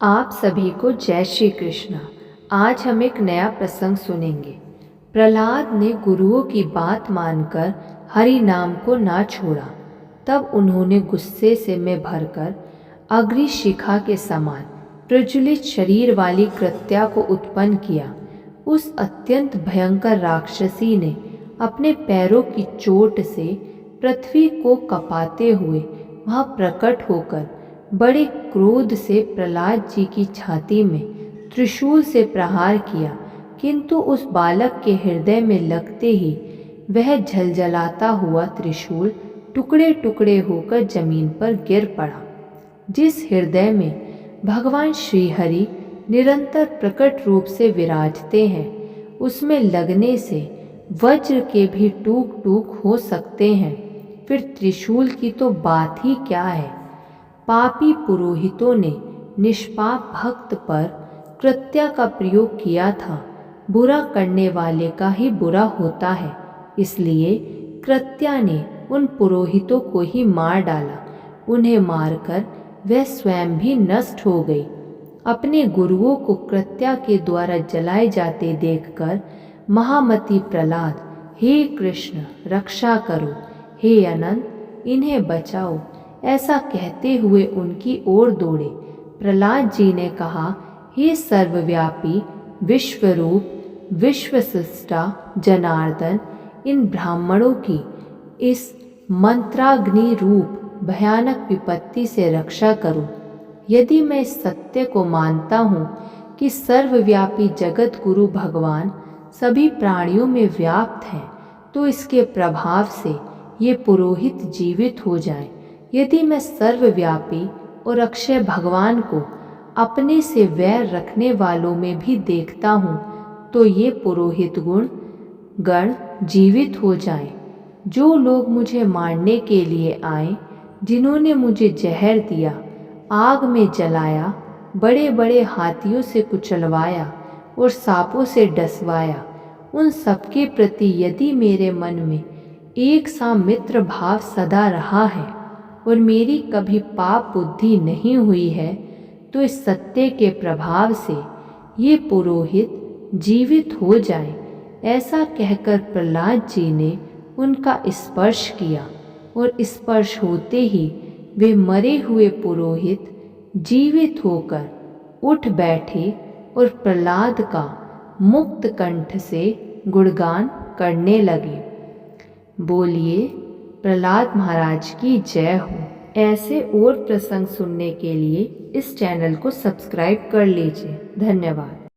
आप सभी को जय श्री कृष्ण। आज हम एक नया प्रसंग सुनेंगे। प्रहलाद ने गुरुओं की बात मानकर हरि नाम को ना छोड़ा। तब उन्होंने गुस्से से में भरकर अग्निशिखा के समान प्रज्वलित शरीर वाली कृत्या को उत्पन्न किया। उस अत्यंत भयंकर राक्षसी ने अपने पैरों की चोट से पृथ्वी को कपाते हुए वहां प्रकट होकर बड़े क्रोध से प्रहलाद जी की छाती में त्रिशूल से प्रहार किया, किंतु उस बालक के हृदय में लगते ही वह झलझलाता हुआ त्रिशूल टुकड़े टुकड़े होकर जमीन पर गिर पड़ा। जिस हृदय में भगवान श्रीहरि निरंतर प्रकट रूप से विराजते हैं, उसमें लगने से वज्र के भी टूक टूक हो सकते हैं, फिर त्रिशूल की तो बात ही क्या है। पापी पुरोहितों ने निष्पाप भक्त पर कृत्या का प्रयोग किया था। बुरा करने वाले का ही बुरा होता है, इसलिए कृत्या ने उन पुरोहितों को ही मार डाला। उन्हें मारकर वह स्वयं भी नष्ट हो गई। अपने गुरुओं को कृत्या के द्वारा जलाए जाते देखकर महामति प्रहलाद, हे कृष्ण रक्षा करो, हे अनंत इन्हें बचाओ, ऐसा कहते हुए उनकी ओर दौड़े। प्रहलाद जी ने कहा, हे सर्वव्यापी विश्वरूप विश्वसृष्टा जनार्दन, इन ब्राह्मणों की इस मंत्राग्नि रूप भयानक विपत्ति से रक्षा करो। यदि मैं इस सत्य को मानता हूँ कि सर्वव्यापी जगत गुरु भगवान सभी प्राणियों में व्याप्त हैं, तो इसके प्रभाव से ये पुरोहित जीवित हो जाएं। यदि मैं सर्वव्यापी और अक्षय भगवान को अपने से वैर रखने वालों में भी देखता हूँ, तो ये पुरोहित गण जीवित हो जाएं। जो लोग मुझे मारने के लिए आए, जिन्होंने मुझे जहर दिया, आग में जलाया, बड़े बड़े हाथियों से कुचलवाया और सांपों से डसवाया, उन सबके प्रति यदि मेरे मन में एक सा मित्र भाव सदा रहा है और मेरी कभी पाप बुद्धि नहीं हुई है, तो इस सत्य के प्रभाव से ये पुरोहित जीवित हो जाए। ऐसा कहकर प्रहलाद जी ने उनका स्पर्श किया और स्पर्श होते ही वे मरे हुए पुरोहित जीवित होकर उठ बैठे और प्रहलाद का मुक्त कंठ से गुणगान करने लगे। बोलिए प्रहलाद महाराज की जय हो। ऐसे और प्रसंग सुनने के लिए इस चैनल को सब्सक्राइब कर लीजिए। धन्यवाद।